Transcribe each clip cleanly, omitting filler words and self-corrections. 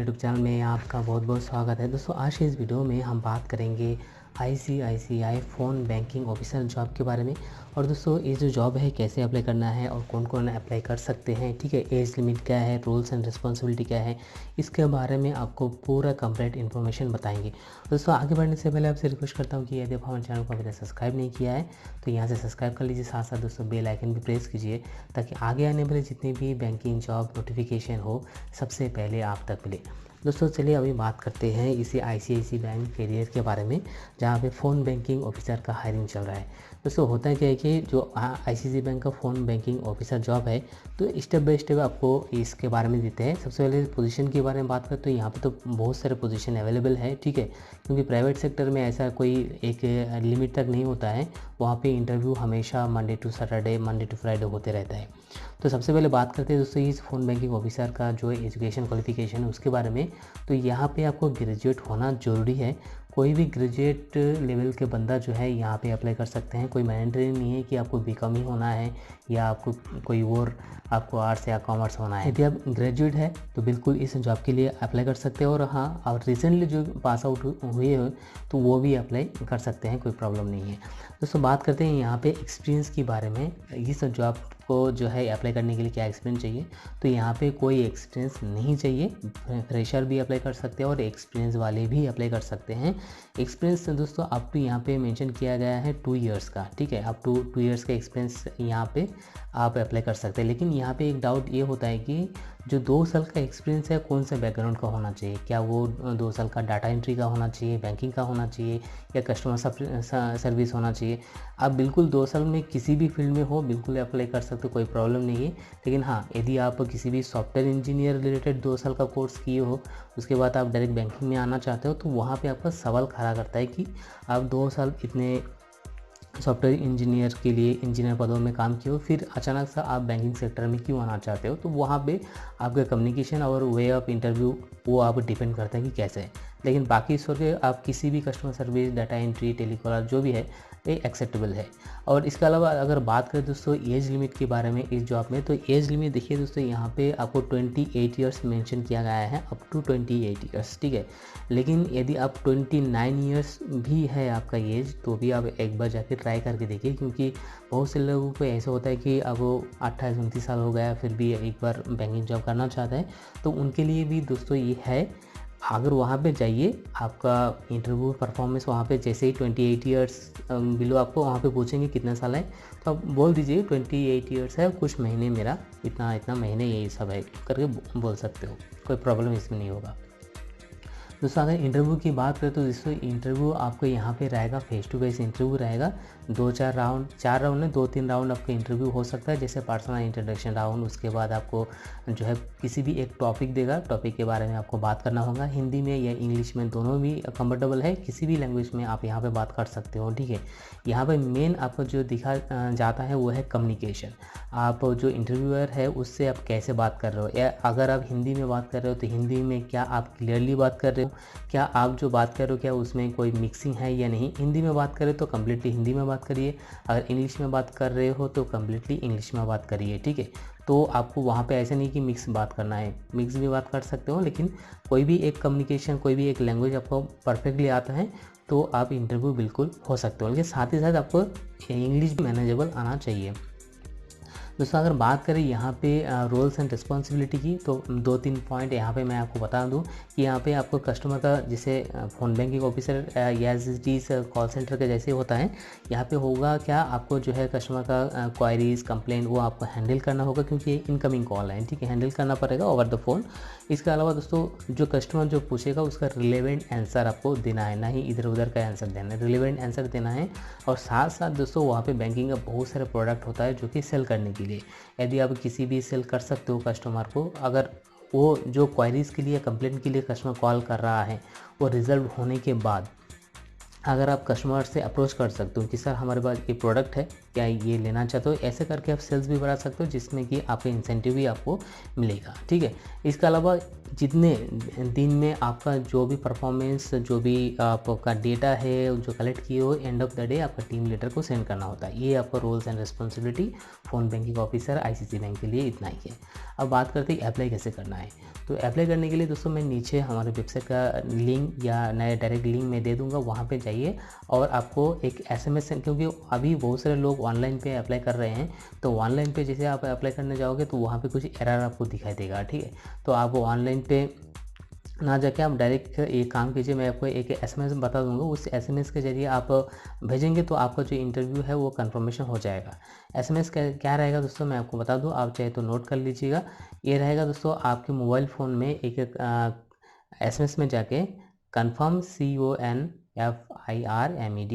YouTube channel में आपका बहुत बहुत स्वागत है। दोस्तों आज के इस वीडियो में हम बात करेंगे ICICI phone banking officer job के बारे में। और दोस्तों ये जो जॉब है कैसे अप्लाई करना है और कौन कौन अप्लाई कर सकते हैं, ठीक है, एज लिमिट क्या है, रूल्स एंड रिस्पॉन्सिबिलिटी क्या है, इसके बारे में आपको पूरा कंप्लीट इन्फॉर्मेशन बताएंगे। दोस्तों आगे बढ़ने से पहले आपसे रिक्वेस्ट करता हूँ कि यदि आप हमारे चैनल को अभी तक सब्सक्राइब नहीं किया है तो यहाँ से सब्सक्राइब कर लीजिए, साथ साथ दोस्तों बेल आइकन भी प्रेस कीजिए ताकि आगे आने वाले जितने भी बैंकिंग जॉब नोटिफिकेशन हो सबसे पहले आप तक मिले। दोस्तों चलिए अभी बात करते हैं इसी ICICI बैंक कैरियर के बारे में, जहाँ पे फ़ोन बैंकिंग ऑफिसर का हायरिंग चल रहा है। दोस्तों होता है क्या है कि जो ICICI बैंक का फ़ोन बैंकिंग ऑफिसर जॉब है तो स्टेप बाय स्टेप आपको इसके बारे में देते हैं। सबसे पहले पोजीशन के बारे में बात करें तो यहाँ पे तो बहुत सारे पोजीशन अवेलेबल है, ठीक है, क्योंकि प्राइवेट सेक्टर में ऐसा कोई एक लिमिट तक नहीं होता है। वहाँ पे इंटरव्यू हमेशा Monday to Saturday, Monday to Friday होते रहता है। तो सबसे पहले बात करते हैं दोस्तों इस फ़ोन बैंकिंग ऑफिसर का जो एजुकेशन क्वालिफिकेशन है उसके बारे में। तो यहाँ पे आपको ग्रेजुएट होना ज़रूरी है। कोई भी ग्रेजुएट लेवल के बंदा जो है यहाँ पे अप्लाई कर सकते हैं। कोई मैंडेटरी नहीं है कि आपको BCom ही होना है या आपको कोई और आपको आर्ट्स या कॉमर्स होना है। यदि आप ग्रेजुएट है तो बिल्कुल इस जॉब के लिए अप्लाई कर सकते हैं। और हाँ, और रिसेंटली जो पास आउट हुए हो तो वो भी अप्लाई कर सकते हैं, कोई प्रॉब्लम नहीं है। दोस्तों बात करते हैं यहाँ पे एक्सपीरियंस के बारे में। इस जॉब को जो है अप्लाई करने के लिए क्या एक्सपीरियंस चाहिए, तो यहाँ पे कोई एक्सपीरियंस नहीं चाहिए। फ्रेशर भी अप्लाई कर सकते हैं और एक्सपीरियंस वाले भी अप्लाई कर सकते हैं। एक्सपीरियंस दोस्तों अप टू यहाँ पे मेंशन किया गया है 2 इयर्स का, ठीक है, अप टू 2 इयर्स का एक्सपीरियंस यहाँ पे आप अप्लाई कर सकते हैं। लेकिन यहाँ पे एक डाउट ये होता है कि जो 2 साल का एक्सपीरियंस है कौन से बैकग्राउंड का होना चाहिए। क्या वो 2 साल का डाटा एंट्री का होना चाहिए, बैंकिंग का होना चाहिए या कस्टमर सर्विस होना चाहिए। आप बिल्कुल 2 साल में किसी भी फील्ड में हो बिल्कुल अप्लाई कर सकते हो, कोई प्रॉब्लम नहीं है। लेकिन हाँ, यदि आप किसी भी सॉफ्टवेयर इंजीनियर रिलेटेड 2 साल का कोर्स किए हो उसके बाद आप डायरेक्ट बैंकिंग में आना चाहते हो तो वहाँ पे आपका सवाल खड़ा करता है कि आप 2 साल इतने सॉफ्टवेयर इंजीनियर के लिए इंजीनियर पदों में काम किए हो, फिर अचानक से आप बैंकिंग सेक्टर में क्यों आना चाहते हो। तो वहाँ पे आपका कम्युनिकेशन और वे ऑफ इंटरव्यू वो आप डिपेंड करता है कि कैसे है। लेकिन बाकी छोड़ के आप किसी भी customer service, data entry, telecaller जो भी है ये एक्सेप्टेबल है। और इसके अलावा अगर बात करें दोस्तों एज लिमिट के बारे में इस जॉब में, तो एज लिमिट देखिए दोस्तों यहाँ पे आपको 28 ईयर्स मेंशन किया गया है, अप टू 28 ईयर्स, ठीक है। लेकिन यदि आप 29 ईयर्स भी है आपका एज तो भी आप एक बार जाके ट्राई करके देखिए, क्योंकि बहुत से लोगों को ऐसा होता है कि अब वो 28-29 साल हो गया फिर भी एक बार बैंकिंग जॉब करना चाहता है। तो उनके लिए भी दोस्तों ये है, अगर वहाँ पे जाइए आपका इंटरव्यू परफॉर्मेंस वहाँ पे जैसे ही 28 ईयर्स बिलो आपको वहाँ पे पूछेंगे कितने साल है तो आप बोल दीजिए 28 ईयर्स है, कुछ महीने मेरा इतना इतना महीने यही सब है करके बोल सकते हो, कोई प्रॉब्लम इसमें नहीं होगा। दोस्तों अगर इंटरव्यू की बात करें तो दोस्तों इंटरव्यू आपको यहाँ पे रहेगा, फेस टू फेस इंटरव्यू रहेगा। 4 राउंड में 2-3 राउंड आपका इंटरव्यू हो सकता है, जैसे पर्सनल इंट्रोडक्शन राउंड, उसके बाद आपको जो है किसी भी एक टॉपिक देगा, टॉपिक के बारे में आपको बात करना होगा। हिंदी में या इंग्लिश में दोनों भी कंफर्टेबल है, किसी भी लैंग्वेज में आप यहाँ पर बात कर सकते हो, ठीक है। यहाँ पर मेन आपको जो दिखा जाता है वो है कम्युनिकेशन। आप जो इंटरव्यूअर है उससे आप कैसे बात कर रहे हो, या अगर आप हिंदी में बात कर रहे हो तो हिंदी में क्या आप क्लियरली बात कर रहे हो, क्या आप जो बात कर रहे हो क्या उसमें कोई मिक्सिंग है या नहीं। हिंदी में बात करें तो कम्प्लीटली हिंदी में बात करिए, अगर इंग्लिश में बात कर रहे हो तो कम्प्लीटली इंग्लिश में बात करिए, ठीक है। तो आपको वहाँ पे ऐसा नहीं कि मिक्स बात करना है, मिक्स भी बात कर सकते हो, लेकिन कोई भी एक कम्युनिकेशन, कोई भी एक लैंग्वेज आपको परफेक्टली आता है तो आप इंटरव्यू बिल्कुल हो सकते हो। लेकिन साथ ही साथ आपको इंग्लिश मैनेजेबल आना चाहिए। दोस्तों अगर बात करें यहाँ पे रोल्स एंड रिस्पॉन्सिबिलिटी की तो 2-3 पॉइंट यहाँ पे मैं आपको बता दूँ कि यहाँ पे आपको कस्टमर का जैसे फ़ोन बैंकिंग ऑफिसर या एस कॉल सेंटर के जैसे होता है, यहाँ पे होगा क्या, आपको जो है कस्टमर का क्वायरीज, कंप्लेंट वो आपको हैंडल करना होगा, क्योंकि ये इनकमिंग कॉल है, ठीक है, हैंडल करना पड़ेगा ओवर द फ़ोन। इसके अलावा दोस्तों जो कस्टमर जो पूछेगा उसका रिलेवेंट आंसर आपको देना है, ना ही इधर उधर का आंसर देना है, रिलेवेंट आंसर देना है। और साथ साथ दोस्तों वहाँ पे बैंकिंग का बहुत सारे प्रोडक्ट होता है जो कि सेल करने के लिए, यदि आप किसी भी सेल कर सकते हो कस्टमर को, अगर वो जो क्वायरीज़ के लिए, कंप्लेंट के लिए कस्टमर कॉल कर रहा है वो रिजल्व होने के बाद अगर आप कस्टमर से अप्रोच कर सकते हो कि सर हमारे पास ये प्रोडक्ट है, क्या ये लेना चाहते हो, ऐसे करके आप सेल्स भी बढ़ा सकते हो जिसमें कि आपका इंसेंटिव भी आपको मिलेगा। ठीक है, इसके अलावा जितने दिन में आपका जो भी परफॉर्मेंस, जो भी आपका डेटा है जो कलेक्ट किए हो, एंड ऑफ द डे आपका टीम लीडर को सेंड करना होता है। ये आपका roles and responsibility phone banking officer ICICI bank के लिए इतना ही है। अब बात करते हैं अप्लाई कैसे करना है। तो अप्लाई करने के लिए दोस्तों मैं नीचे हमारे वेबसाइट का लिंक या नया डायरेक्ट लिंक मैं दे दूंगा, वहाँ पे जाइए और आपको एक एसएमएस, क्योंकि अभी बहुत सारे लोग ऑनलाइन पे अप्लाई कर रहे हैं, तो ऑनलाइन पे जैसे आप अप्लाई करने जाओगे तो वहाँ पे कुछ एरर आपको दिखाई देगा। ठीक है, तो आप ऑनलाइन पे ना जाके आप डायरेक्ट एक काम कीजिए, मैं आपको एक एसएमएस बता दूंगा, उस एसएमएस के जरिए आप भेजेंगे तो आपका जो इंटरव्यू है वो कंफर्मेशन हो जाएगा। एसएमएस क्या रहेगा दोस्तों, मैं आपको बता दूं, आप चाहे तो नोट कर लीजिएगा। ये रहेगा दोस्तों, आपके मोबाइल फ़ोन में एक एसएमएस में जाके कन्फर्म CONFIRMED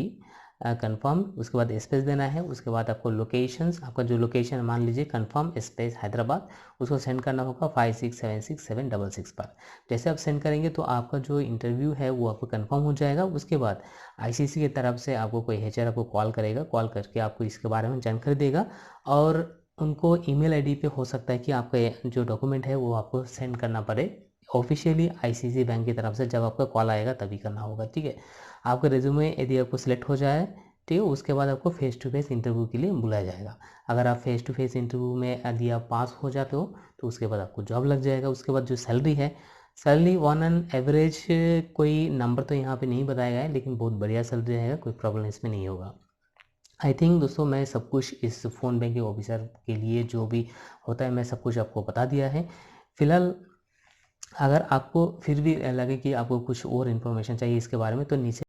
कन्फर्म, उसके बाद स्पेस देना है, उसके बाद आपको लोकेशंस, आपका जो लोकेशन मान लीजिए कन्फर्म स्पेस हैदराबाद, उसको सेंड करना होगा 56766766 पर। जैसे आप सेंड करेंगे तो आपका जो इंटरव्यू है वो आपको कंफर्म हो जाएगा। उसके बाद आईसीआईसीआई की तरफ से आपको कोई एचआर आपको कॉल करेगा, कॉल करके आपको इसके बारे में जानकारी देगा, और उनको ईमेल आईडी पे हो सकता है कि आपका जो डॉक्यूमेंट है वो आपको सेंड करना पड़े ऑफिशियली आईसीआईसीआई बैंक की तरफ से। जब आपका कॉल आएगा तभी करना होगा। ठीक है, आपका रिज्यूमे यदि आपको सिलेक्ट हो जाए, ठीक है, उसके बाद आपको फेस टू फेस इंटरव्यू के लिए बुलाया जाएगा। अगर आप फेस टू फेस इंटरव्यू में यदि आप पास हो जाते हो तो उसके बाद आपको जॉब लग जाएगा। उसके बाद जो सैलरी है, सैलरी ऑन एन एवरेज कोई नंबर तो यहाँ पे नहीं बताया गया है, लेकिन बहुत बढ़िया सैलरी रहेगा, कोई प्रॉब्लम इसमें नहीं होगा। आई थिंक दोस्तों मैं सब कुछ इस फ़ोन बैंकिंग ऑफिसर के लिए जो भी होता है मैं सब कुछ आपको बता दिया है। फिलहाल अगर आपको फिर भी लगे कि आपको कुछ और इन्फॉर्मेशन चाहिए इसके बारे में तो नीचे